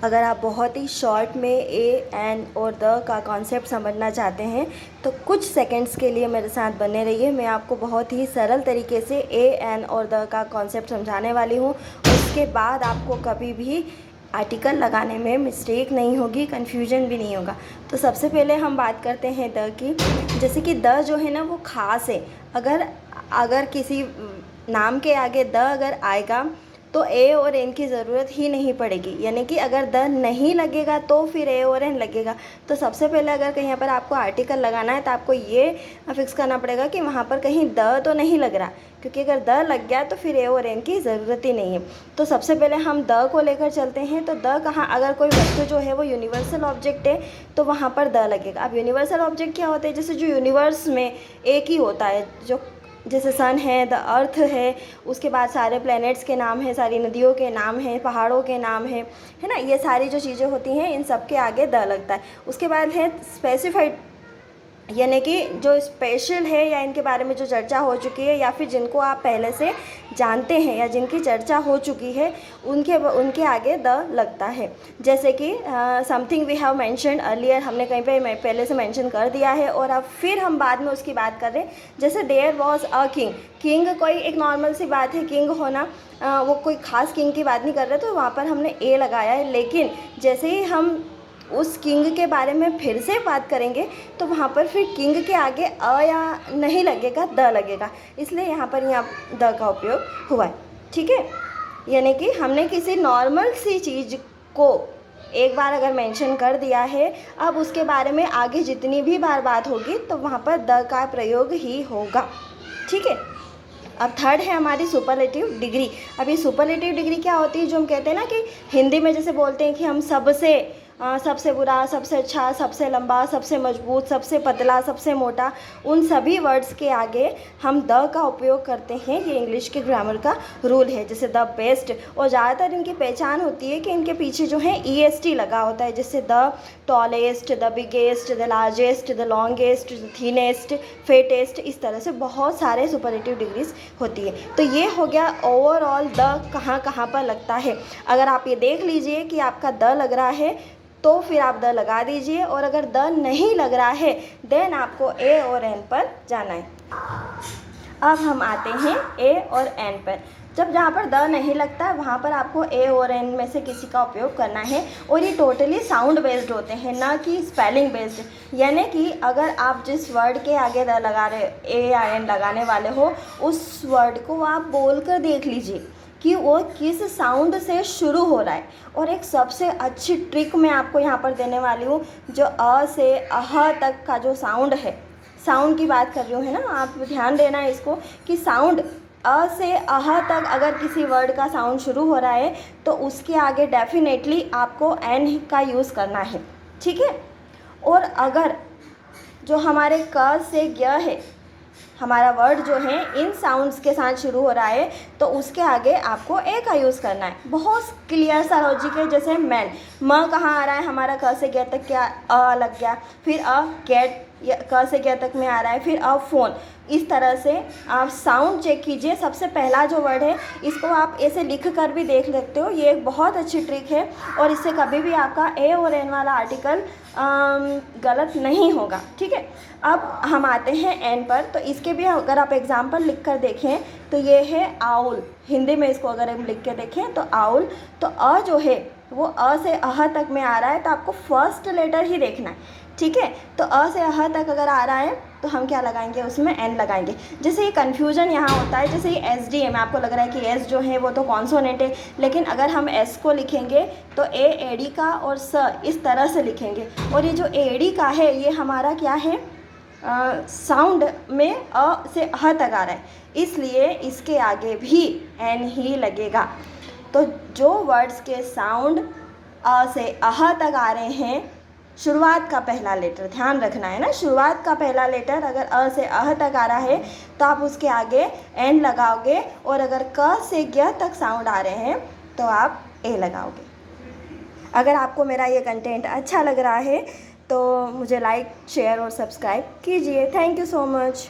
अगर आप बहुत ही शॉर्ट में ए एन और द का कॉन्सेप्ट समझना चाहते हैं तो कुछ सेकंड्स के लिए मेरे साथ बने रहिए। मैं आपको बहुत ही सरल तरीके से ए एन और द का कॉन्सेप्ट समझाने वाली हूँ। उसके बाद आपको कभी भी आर्टिकल लगाने में मिस्टेक नहीं होगी, कन्फ्यूजन भी नहीं होगा। तो सबसे पहले हम बात करते हैं द की। जैसे कि द जो है ना वो ख़ास है। अगर किसी नाम के आगे द अगर आएगा तो ए और एन की ज़रूरत ही नहीं पड़ेगी, यानी कि अगर द नहीं लगेगा तो फिर ए और एन लगेगा। तो सबसे पहले अगर कहीं पर आपको आर्टिकल लगाना है तो आपको ये फिक्स करना पड़ेगा कि वहाँ पर कहीं द तो नहीं लग रहा, क्योंकि अगर द लग गया तो फिर ए और एन की ज़रूरत ही नहीं है। तो सबसे पहले हम द को लेकर चलते हैं। तो द कहाँ, अगर कोई वस्तु जो है वो यूनिवर्सल ऑब्जेक्ट है तो वहाँ पर द लगेगा। अब यूनिवर्सल ऑब्जेक्ट क्या होते हैं? जैसे जो यूनिवर्स में एक ही होता है, जो जैसे सन है, द अर्थ है, उसके बाद सारे प्लैनेट्स के नाम हैं, सारी नदियों के नाम हैं, पहाड़ों के नाम हैं, है ना। ये सारी जो चीज़ें होती हैं इन सब के आगे द लगता है। उसके बाद है स्पेसिफाइड, यानी कि जो स्पेशल है या इनके बारे में जो चर्चा हो चुकी है या फिर जिनको आप पहले से जानते हैं या जिनकी चर्चा हो चुकी है उनके आगे द लगता है। जैसे कि something we have mentioned earlier, हमने कहीं पे पहले से मेंशन कर दिया है और अब फिर हम बाद में उसकी बात कर रहे हैं। जैसे there was a king. King कोई एक नॉर्मल सी बात है, किंग होना, वो कोई ख़ास किंग की बात नहीं कर रहे, तो वहाँ पर हमने ए लगाया है। लेकिन जैसे ही हम उस किंग के बारे में फिर से बात करेंगे तो वहाँ पर फिर किंग के आगे अ या नहीं लगेगा, द लगेगा। इसलिए यहाँ पर द का उपयोग हुआ है, ठीक है। यानी कि हमने किसी नॉर्मल सी चीज़ को एक बार अगर मेंशन कर दिया है, अब उसके बारे में आगे जितनी भी बार बात होगी तो वहाँ पर द का प्रयोग ही होगा, ठीक है। अब थर्ड है हमारी सुपरलेटिव डिग्री। अब ये सुपरलेटिव डिग्री क्या होती है? जो हम कहते हैं ना कि हिंदी में जैसे बोलते हैं कि हम सबसे बुरा, सबसे अच्छा, सबसे लंबा, सबसे मजबूत, सबसे पतला, सबसे मोटा, उन सभी वर्ड्स के आगे हम द का उपयोग करते हैं। ये इंग्लिश के ग्रामर का रूल है। जैसे द बेस्ट, और ज़्यादातर इनकी पहचान होती है कि इनके पीछे जो है EST लगा होता है। जैसे the tallest, the biggest, the largest, the longest, the thinnest, fattest, इस तरह से बहुत सारे सुपरलेटिव डिग्रीज होती है। तो ये हो गया ओवरऑल द कहाँ कहाँ पर लगता है। अगर आप ये देख लीजिए कि आपका द लग रहा है तो फिर आप द लगा दीजिए, और अगर द नहीं लग रहा है देन आपको ए और एन पर जाना है। अब हम आते हैं ए और एन पर। जब जहाँ पर द नहीं लगता है वहाँ पर आपको ए और एन में से किसी का उपयोग करना है, और ये टोटली साउंड बेस्ड होते हैं, ना कि स्पेलिंग बेस्ड। यानी कि अगर आप जिस वर्ड के आगे द लगा रहे, ए या एन लगाने वाले हो, उस वर्ड को आप बोल कर देख लीजिए कि वो किस साउंड से शुरू हो रहा है। और एक सबसे अच्छी ट्रिक मैं आपको यहाँ पर देने वाली हूँ, जो अ से अह तक का जो साउंड है, साउंड की बात कर रही हूँ, है ना। आप ध्यान देना है इसको कि साउंड अ से अह तक अगर किसी वर्ड का साउंड शुरू हो रहा है तो उसके आगे डेफिनेटली आपको एन का यूज़ करना है, ठीक है। और अगर जो हमारे क से ग है, हमारा वर्ड जो है इन साउंड्स के साथ शुरू हो रहा है तो उसके आगे आपको ए का यूज़ करना है। बहुत क्लियर सा लॉजिक है। जैसे मैन, म कहाँ आ रहा है हमारा, क से ग तक क्या अ लग गया, फिर अ कैट, क से ग तक में आ रहा है, फिर अ फोन। इस तरह से आप साउंड चेक कीजिए। सबसे पहला जो वर्ड है इसको आप ऐसे लिख कर भी देख सकते हो, ये एक बहुत अच्छी ट्रिक है और इससे कभी भी आपका ए और एन वाला आर्टिकल गलत नहीं होगा, ठीक है। अब हम आते हैं एन पर। तो इसके भी अगर आप एग्जाम्पल लिख कर देखें तो ये है आउल। हिंदी में इसको अगर हम लिख के देखें तो आउल, तो अ जो है वो अ से अह तक में आ रहा है तो आपको फर्स्ट लेटर ही देखना है, ठीक है। तो अ से अह तक अगर आ रहा है तो हम क्या लगाएंगे, उसमें एन लगाएंगे। जैसे ये कन्फ्यूजन यहाँ होता है, जैसे ये एस डी है, मैं आपको लग रहा है कि एस जो है वो तो कॉन्सोनेंट है, लेकिन अगर हम एस को लिखेंगे तो ए एडी का और स इस तरह से लिखेंगे। और ये जो एडी का है ये हमारा क्या है, साउंड में अ से अह तक आ रहा है, इसलिए इसके आगे भी एन ही लगेगा। तो जो वर्ड्स के साउंड अ से अह तक आ रहे हैं, शुरुआत का पहला लेटर ध्यान रखना है ना, शुरुआत का पहला लेटर अगर अ से अह तक आ रहा है तो आप उसके आगे एन लगाओगे, और अगर क से ग तक साउंड आ रहे हैं तो आप ए लगाओगे। अगर आपको मेरा ये कंटेंट अच्छा लग रहा है तो मुझे लाइक, शेयर और सब्सक्राइब कीजिए। Thank you so much.